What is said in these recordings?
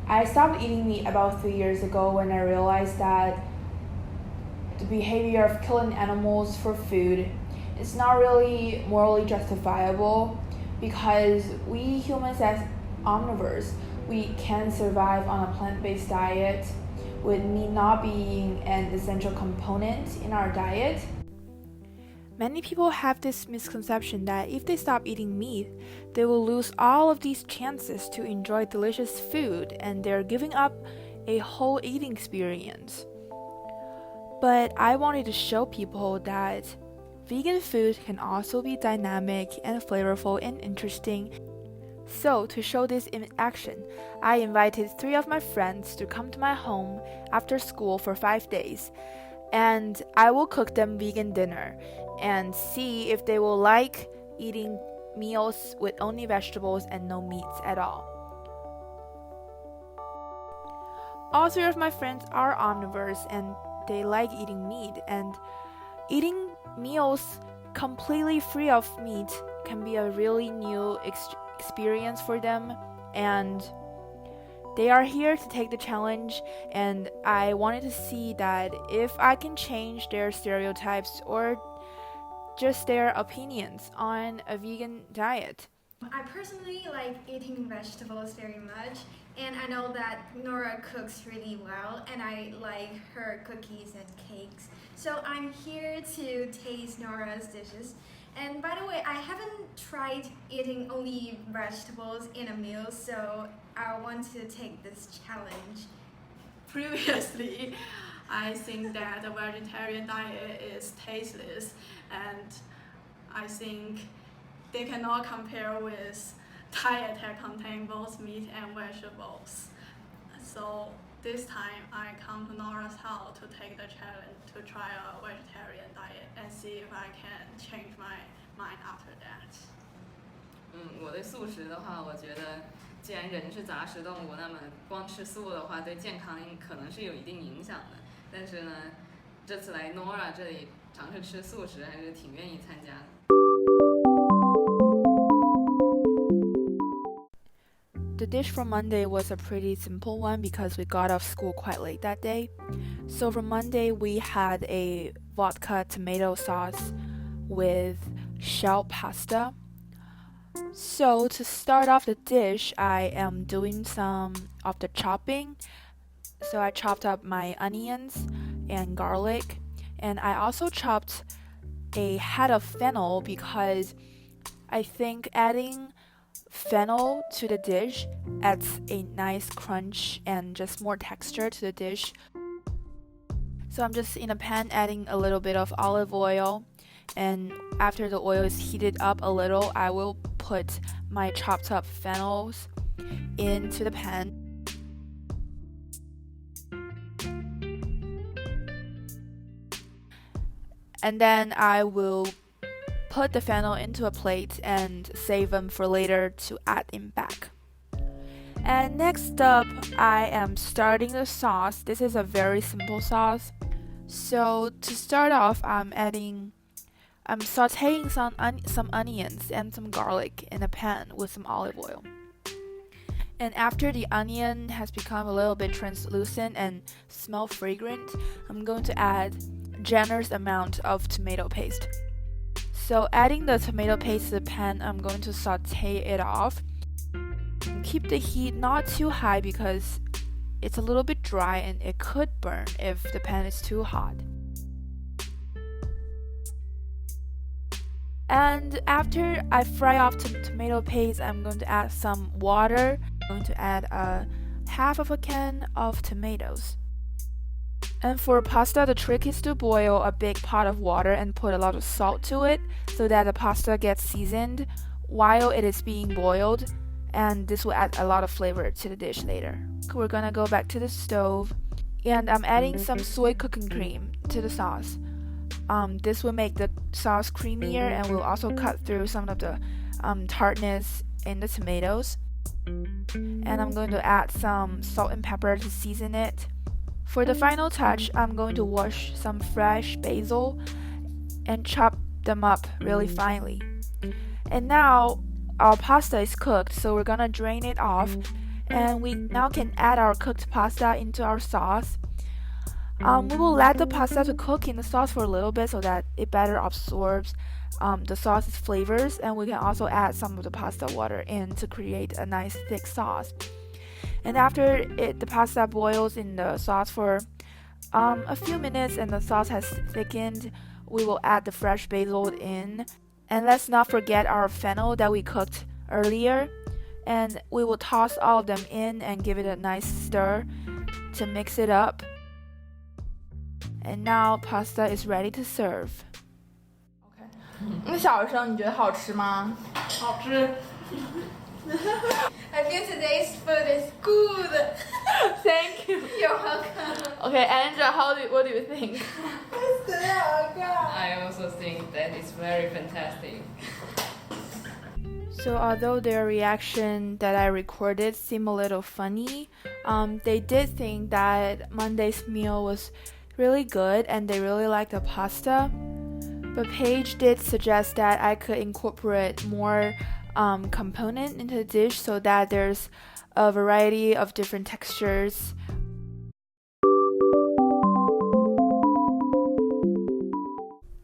I stopped eating meat about 3 years ago when I realized that the behavior of killing animals for food is not really morally justifiable because we humans as omnivores, we can survive on a plant-based diet with meat not being an essential component in our diet. Many people have this misconception that if they stop eating meat, they will lose all of these chances to enjoy delicious food and they're giving up a whole eating experience. But I wanted to show people that vegan food can also be dynamic and flavorful and interesting. So to show this in action, I invited 3 of my friends to come to my home after school for 5 days, and I will cook them vegan dinner and see if they will like eating meals with only vegetables and no meats at all. All 3 of my friends are omnivores and they like eating meat, and eating meals completely free of meat can be a really new experience for them, and they are here to take the challenge, and I wanted to see that if I can change their stereotypes or just their opinions on a vegan diet. I personally like eating vegetables very much, and I know that Nora cooks really well, and I like her cookies and cakes. So I'm here to taste Nora's dishes. And by the way, I haven't tried eating only vegetables in a meal, so I want to take this challenge. Previously, I think that the vegetarian diet is tasteless, and I think they cannot compare with diet that contain both meat and vegetables. So this time I come to Nora's house to take the challenge to try a vegetarian diet and see if I can change my mind after that. 我对素食的话，我觉得既然人是杂食动物，那么光吃素的话对健康可能是有一定影响的。但是呢，这次来 Nora 这里尝试吃素食，还是挺愿意参加的。The dish for Monday was a pretty simple one because we got off school quite late that day. So for Monday, we had a vodka tomato sauce with shell pasta. So to start off the dish, I am doing some of the chopping. So I chopped up my onions and garlic, and I also chopped a head of fennel because I think adding fennel to the dish adds a nice crunch and just more texture to the dish. So I'm just in a pan adding a little bit of olive oil, and after the oil is heated up a little, I will put my chopped up fennels into the pan. And then I will put the fennel into a plate and save them for later to add in back. And next up, I am starting the sauce. This is a very simple sauce. So to start off, I'm sauteing some onions and some garlic in a pan with some olive oil. And after the onion has become a little bit translucent and smell fragrant, I'm going to add a generous amount of tomato paste. So adding the tomato paste to the pan, I'm going to saute it off. Keep the heat not too high because it's a little bit dry and it could burn if the pan is too hot. And after I fry off the tomato paste, I'm going to add some water. I'm going to add a half of a can of tomatoes. And for pasta, the trick is to boil a big pot of water and put a lot of salt to it so that the pasta gets seasoned while it is being boiled, and this will add a lot of flavor to the dish later. We're gonna go back to the stove, and I'm adding some soy cooking cream to the sauce. This will make the sauce creamier and will also cut through some of the tartness in the tomatoes. And I'm going to add some salt and pepper to season it. For the final touch, I'm going to wash some fresh basil and chop them up really finely. And now our pasta is cooked, so we're gonna drain it off And we now can add our cooked pasta into our sauce. We will let the pasta to cook in the sauce for a little bit so that it better absorbs the sauce's flavors, and we can also add some of the pasta water in to create a nice thick sauce. And after the pasta boils in the sauce for a few minutes and the sauce has thickened, we will add the fresh basil in. And let's not forget our fennel that we cooked earlier. And we will toss all of them in and give it a nice stir to mix it up. And now pasta is ready to serve. 那小的时候你觉得好吃吗？好吃。I feel today's food is good. Thank you. You're welcome. Okay, Andrea, what do you think? I also think that it's very fantastic. So although their reaction that I recorded seemed a little funny, they did think that Monday's meal was really good and they really liked the pasta. But Paige did suggest that I could incorporate more component into the dish so that there's a variety of different textures.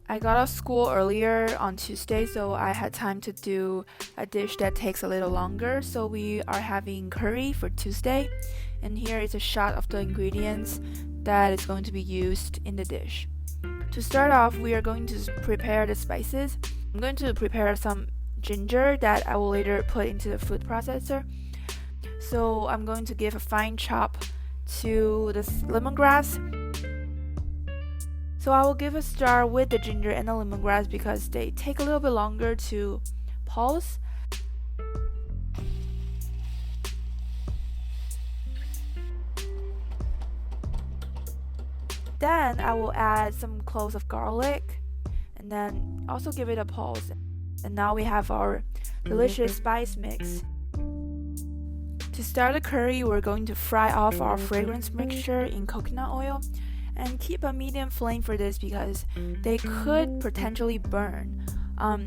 I got out of school earlier on Tuesday, so I had time to do a dish that takes a little longer. So we are having curry for Tuesday, and here is a shot of the ingredients that is going to be used in the dish. To start off, we are going to prepare the spices. I'm going to prepare some ginger that I will later put into the food processor. So I'm going to give a fine chop to the lemongrass. So I will give a stir with the ginger and the lemongrass because they take a little bit longer to pulse. Then I will add some cloves of garlic and then also give it a pulse. And now we have our delicious spice mix. To start the curry, we're going to fry off our fragrance mixture in coconut oil and keep a medium flame for this because they could potentially burn.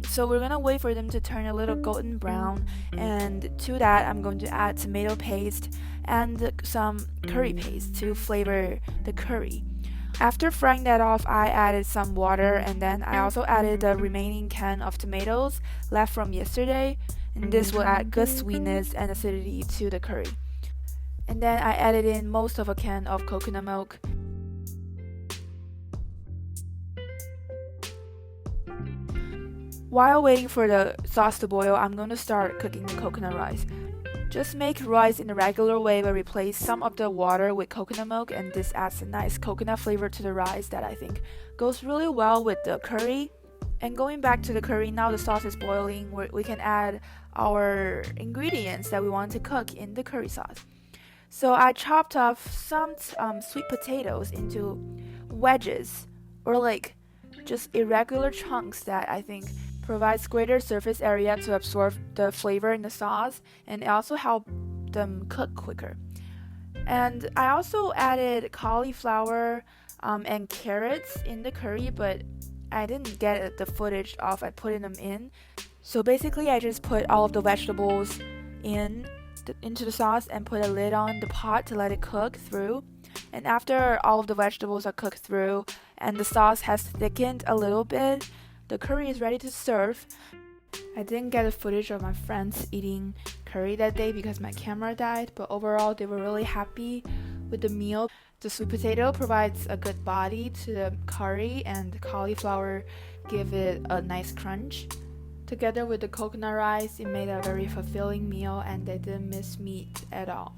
So we're gonna wait for them to turn a little golden brown, and to that I'm going to add tomato paste and some curry paste to flavor the curry. After frying that off, I added some water and then I also added the remaining can of tomatoes left from yesterday, and this will add good sweetness and acidity to the curry. And then I added in most of a can of coconut milk. While waiting for the sauce to boil, I'm going to start cooking the coconut rice. Just make rice in the regular way but replace some of the water with coconut milk, and this adds a nice coconut flavor to the rice that I think goes really well with the curry. And going back to the curry, now the sauce is boiling, we can add our ingredients that we want to cook in the curry sauce. So I chopped off some sweet potatoes into wedges, or like just irregular chunks that I think provides greater surface area to absorb the flavor in the sauce, and it also helps them cook quicker. And I also added cauliflower and carrots in the curry, but I didn't get the footage of I putting them in. So basically I just put all of the vegetables into the sauce and put a lid on the pot to let it cook through. And after all of the vegetables are cooked through and the sauce has thickened a little bit, the curry is ready to serve. I didn't get a footage of my friends eating curry that day because my camera died, but overall they were really happy with the meal. The sweet potato provides a good body to the curry, and the cauliflower give it a nice crunch. Together with the coconut rice, it made a very fulfilling meal, and they didn't miss meat at all.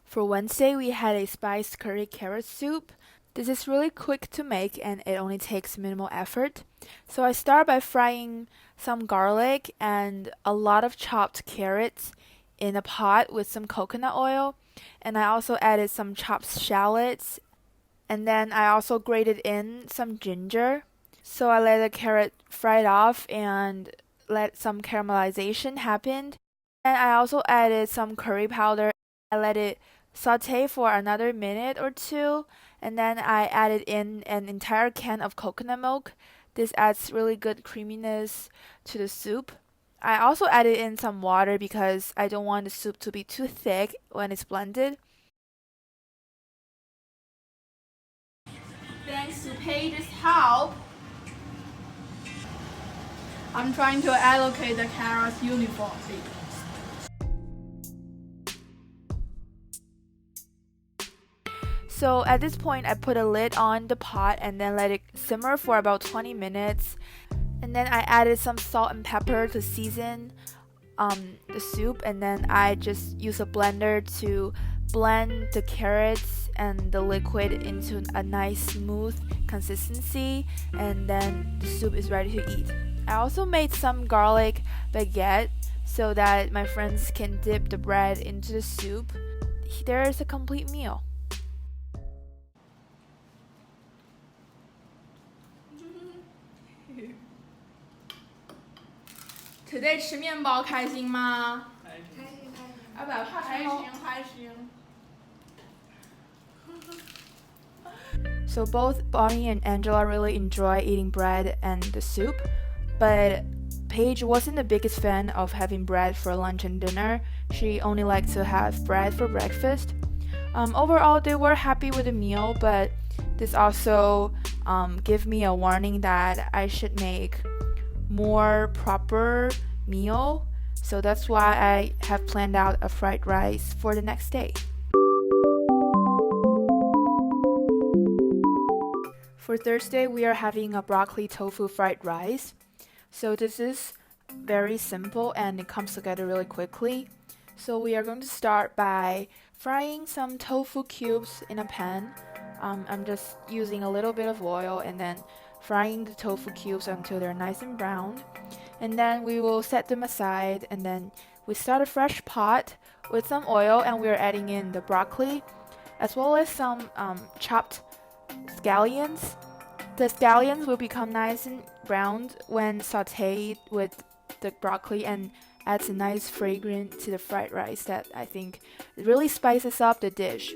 For Wednesday, we had a spiced curry carrot soup. This is really quick to make and it only takes minimal effort. So I start by frying some garlic and a lot of chopped carrots in a pot with some coconut oil. And I also added some chopped shallots. And then I also grated in some ginger. So I let the carrot fry it off and let some caramelization happen. And I also added some curry powder. I let it saute for another minute or two, and then I added in an entire can of coconut milk. This adds really good creaminess to the soup. I also added in some water because I don't want the soup to be too thick when it's blended. Thanks to Paige's help, I'm trying to allocate the carrots uniformly. So at this point, I put a lid on the pot and then let it simmer for about 20 minutes. And then I added some salt and pepper to season the soup, and then I just use a blender to blend the carrots and the liquid into a nice smooth consistency, and then the soup is ready to eat. I also made some garlic baguette so that my friends can dip the bread into the soup. There is a complete meal. Today 吃面包开心吗？开心开心。要不要开心开心？ So both Bonnie and Angela really enjoy eating bread and the soup, but Paige wasn't the biggest fan of having bread for lunch and dinner. She only liked to have bread for breakfast. Overall, they were happy with the meal, but this also gave me a warning that I should make more proper meal. So that's why I have planned out a fried rice for the next day. For Thursday, we are having a broccoli tofu fried rice. So this is very simple and it comes together really quickly. So we are going to start by frying some tofu cubes in a pan. I'm just using a little bit of oil and then frying the tofu cubes until they're nice and brown. And then we will set them aside, and then we start a fresh pot with some oil, and we're adding in the broccoli as well as some chopped scallions. The scallions will become nice and browned when sauteed with the broccoli and adds a nice fragrance to the fried rice that I think really spices up the dish.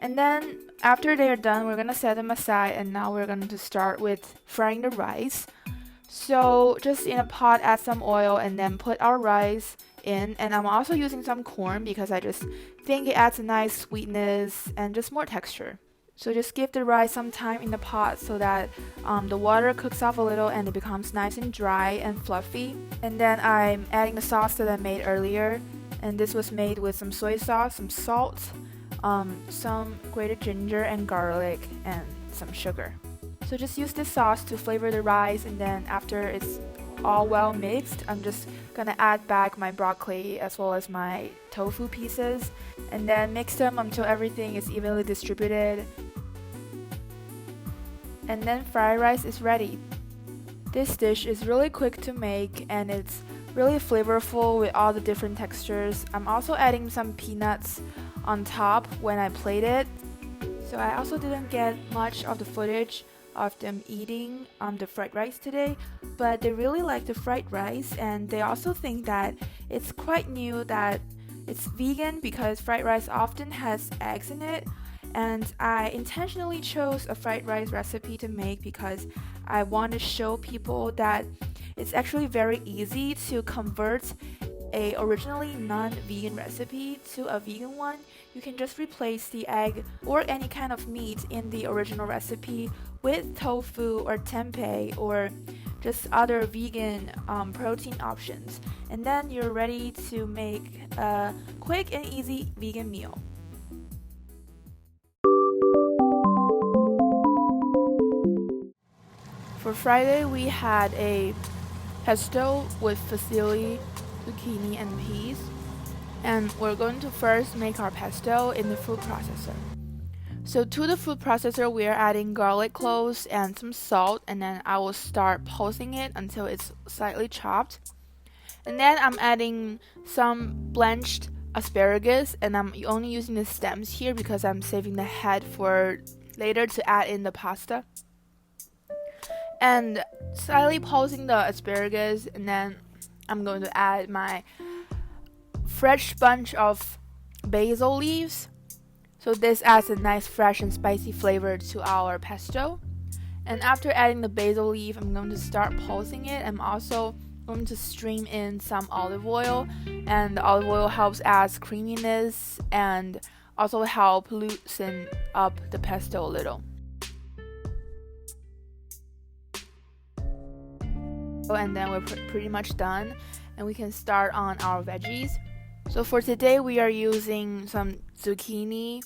And then after they're done, we're gonna set them aside, and now we're going to start with frying the rice. So just in a pot, add some oil and then put our rice in, and I'm also using some corn because I just think it adds a nice sweetness and just more texture. So just give the rice some time in the pot so that the water cooks off a little and it becomes nice and dry and fluffy. And then I'm adding the sauce that I made earlier, and this was made with some soy sauce, some salt, some grated ginger and garlic, and some sugar. So just use this sauce to flavor the rice, and then after it's all well mixed, I'm just gonna add back my broccoli as well as my tofu pieces, and then mix them until everything is evenly distributed. And then fried rice is ready. This dish is really quick to make and it's really flavorful with all the different textures. I'm also adding some peanuts on top when I plate it. So I also didn't get much of the footage of them eating the fried rice today, but they really like the fried rice, and they also think that it's quite new that it's vegan because fried rice often has eggs in it. And I intentionally chose a fried rice recipe to make because I want to show people that it's actually very easy to convert a originally non-vegan recipe to a vegan one. You can just replace the egg or any kind of meat in the original recipe with tofu or tempeh or just other vegan protein options, and then you're ready to make a quick and easy vegan meal. For Friday, we had a pesto with fusilli, zucchini, and peas. And we're going to first make our pesto in the food processor. So to the food processor, we are adding garlic cloves and some salt, and then I will start pulsing it until it's slightly chopped. And then I'm adding some blanched asparagus, and I'm only using the stems here because I'm saving the head for later to add in the pasta. And slightly pulsing the asparagus, and then I'm going to add my fresh bunch of basil leaves. So this adds a nice fresh and spicy flavor to our pesto. And after adding the basil leaf, I'm going to start pulsing it. I'm also going to stream in some olive oil, and the olive oil helps add creaminess and also help loosen up the pesto a little. And then we're pretty much done, and we can start on our veggies. So for today we are using some zucchini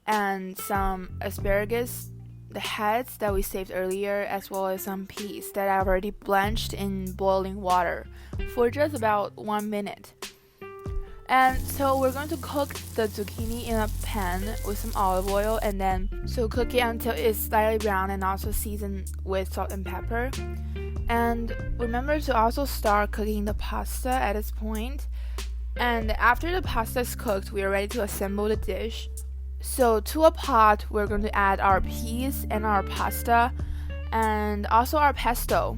and some asparagus, the heads that we saved earlier, as well as some peas that I've already blanched in boiling water for just about 1 minute. And so we're going to cook the zucchini in a pan with some olive oil, and then cook it until it's slightly brown and also season with salt and pepper. And remember to also start cooking the pasta at this point. And after the pasta is cooked, we are ready to assemble the dish. So to a pot, we're going to add our peas and our pasta and also our pesto.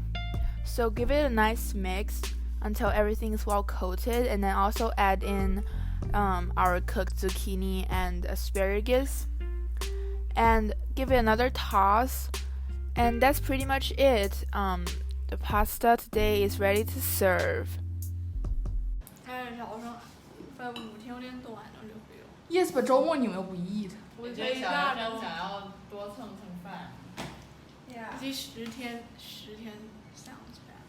So give it a nice mix until everything is well coated, and then also add in our cooked zucchini and asparagus and give it another toss. And that's pretty much it. The pasta today is ready to serve. 快5天有点短了，这回又。 Yes, but 周末你们又不 eat。我觉得小学生想要多蹭蹭饭。Yeah. 估计10天 sounds bad.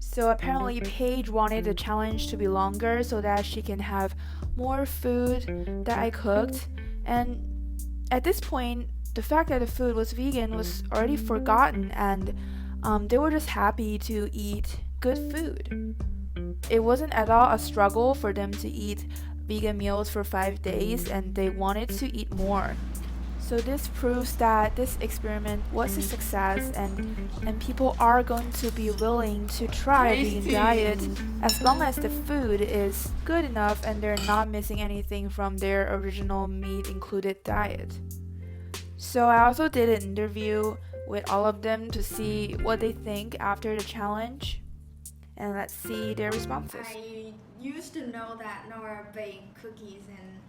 So apparently Paige wanted the challenge to be longer so that she can have more food that I cooked. And at this point, the fact that the food was vegan was already forgotten, and they were just happy to eat good food. It wasn't at all a struggle for them to eat vegan meals for 5 days, and they wanted to eat more. So this proves that this experiment was a success, and people are going to be willing to try a vegan diet as long as the food is good enough and they're not missing anything from their original meat included diet. So I also did an interview with all of them to see what they think after the challenge, and let's see their responses. I used to know that Nora baked cookies and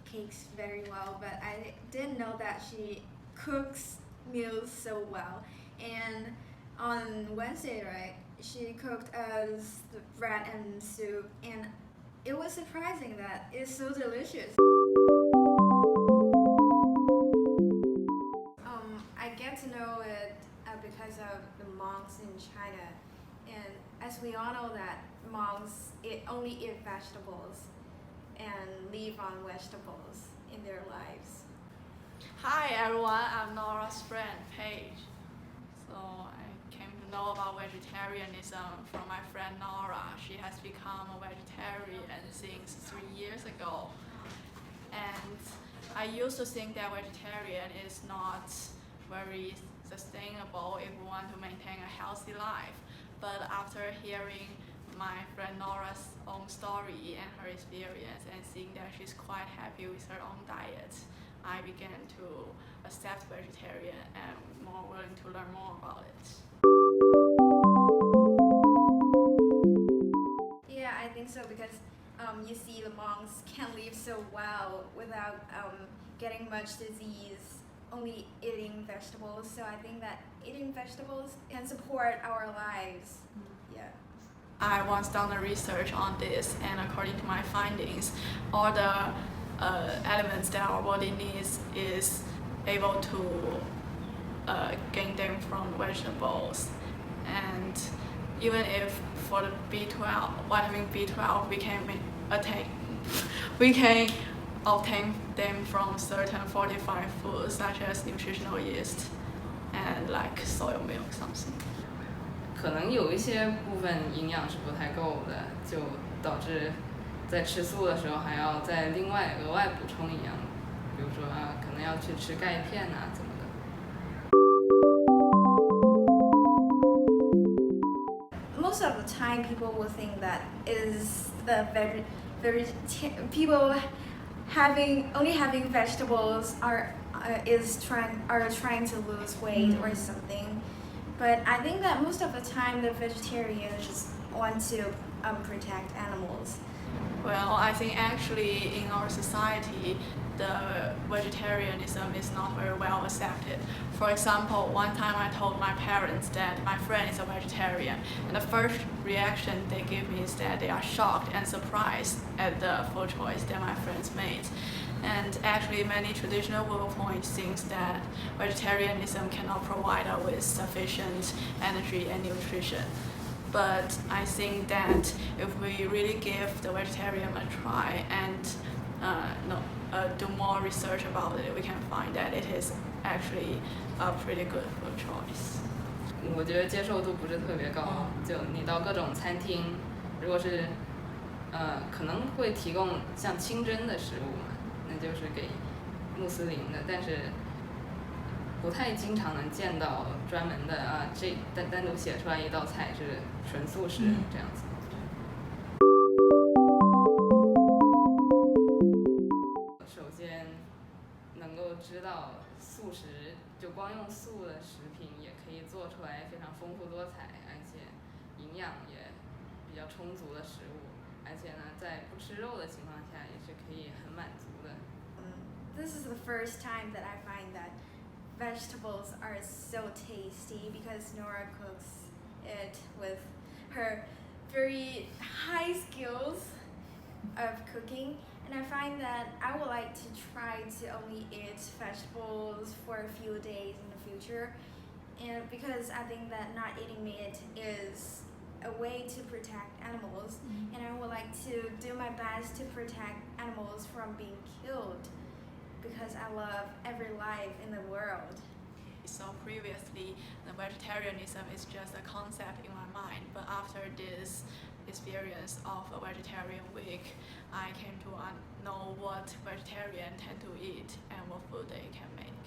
cakes very well, but I didn't know that she cooks meals so well. And on Wednesday, right, she cooked us the bread and soup, and it was surprising that it's so delicious. I get to know it because of the monks in China, and as we all know that monks only eat vegetables and live on vegetables in their lives. Hi everyone, I'm Nora's friend, Paige. So I came to know about vegetarianism from my friend Nora. She has become a vegetarian since 3 years ago. And I used to think that vegetarian is not very sustainable if we want to maintain a healthy life. But after hearing my friend Nora's own story and her experience, and seeing that she's quite happy with her own diet, I began to accept vegetarian and more willing to learn more about it. Yeah, I think so, because you see the monks can live so well without getting much disease, only eating vegetables. So I think that eating vegetables can support our lives. Yeah. I once done a research on this, and according to my findings, all the elements that our body needs is able to gain them from vegetables. And even if for the B12, vitamin B12, we can obtain them from certain fortified foods such as nutritional yeast and like soy milk something. 可能有一些部分营养是不太够的，就导致在吃素的时候还要再另外额外补充营养，比如说可能要去吃钙片怎么的。Most of the time, people will think that is the people only having vegetables are trying to lose weight or something. But I think that most of the time the vegetarians just want to protect animals? Well, I think actually in our society, the vegetarianism is not very well accepted. For example, one time I told my parents that my friend is a vegetarian, and the first reaction they give me is that they are shocked and surprised at the food choice that my friends made. And actually many traditional viewpoints think that vegetarianism cannot provide us with sufficient energy and nutrition. But I think that if we really give the vegetarian a try and do more research about it, we can find that it is actually a pretty good food choice. 我觉得接受度不是特别高，就你到各种餐厅，如果是可能会提供像清真的食物嘛，那就是给穆斯林的，但是不太经常能见到专门的这单独写出来一道菜是纯素食这样子。首先能够知道素食，就光用素的食品也可以做出来非常丰富多彩，而且营养也比较充足的食物，而且呢，在不吃肉的情况下也是可以很满足的。This is the first time that I find that vegetables are so tasty because Nora cooks it with her very high skills of cooking, and I find that I would like to try to only eat vegetables for a few days in the future, and because I think that not eating meat is a way to protect animals, and I would like to do my best to protect animals from being killed because I love every life in the world. So previously, the vegetarianism is just a concept in my mind, but after this experience of a vegetarian week, I came to know what vegetarians tend to eat and what food they can make.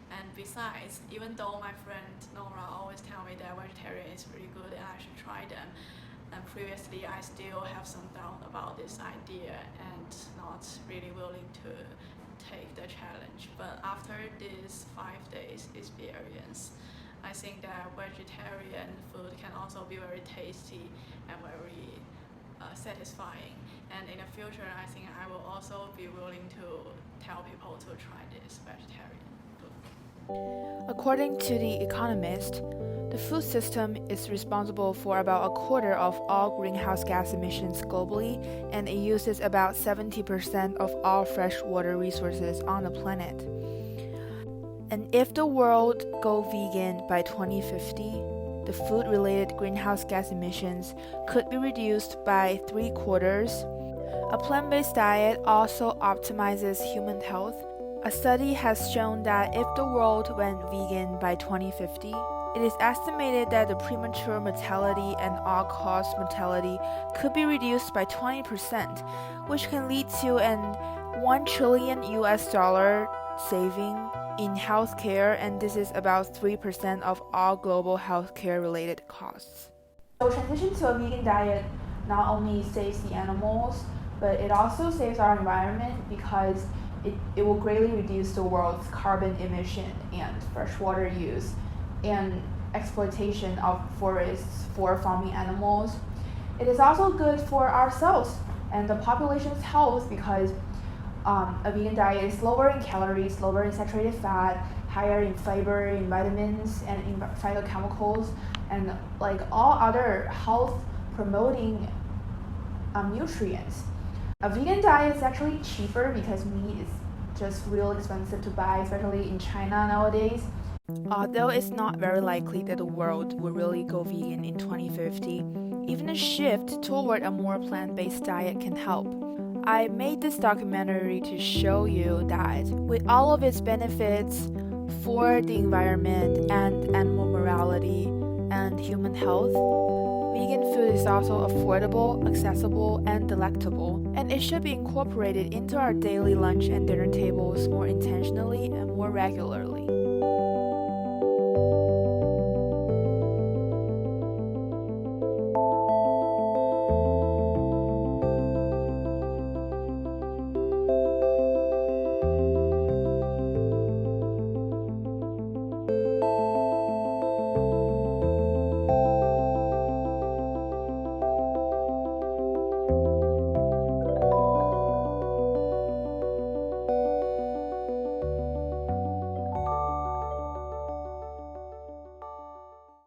And besides, even though my friend Nora always tell me that vegetarian is really good and I should try them, and previously I still have some doubt about this idea and not really willing to take the challenge. But after this 5 days experience, I think that vegetarian food can also be very tasty and very satisfying. And in the future, I think I will also be willing to tell people to try this vegetarian food. According to The Economist, the food system is responsible for about a quarter of all greenhouse gas emissions globally, and it uses about 70% of all freshwater resources on the planet. And if the world go vegan by 2050, the food-related greenhouse gas emissions could be reduced by 3/4. A plant-based diet also optimizes human health. A study has shown that if the world went vegan by 2050, it is estimated that the premature mortality and all-cause mortality could be reduced by 20%, which can lead to an $1 trillion saving in healthcare, and this is about 3% of all global healthcare-related costs. So transition to a vegan diet not only saves the animals, but it also saves our environment because it will greatly reduce the world's carbon emission and freshwater use and exploitation of forests for farming animals. It is also good for ourselves and the population's health because a vegan diet is lower in calories, lower in saturated fat, higher in fiber, in vitamins, and in phytochemicals, and like all other health promoting nutrients. A vegan diet is actually cheaper because meat is just real expensive to buy, especially in China nowadays. Although it's not very likely that the world will really go vegan in 2050, even a shift toward a more plant-based diet can help. I made this documentary to show you that with all of its benefits for the environment and animal morality and human health, vegan food is also affordable, accessible, and delectable, and it should be incorporated into our daily lunch and dinner tables more intentionally and more regularly.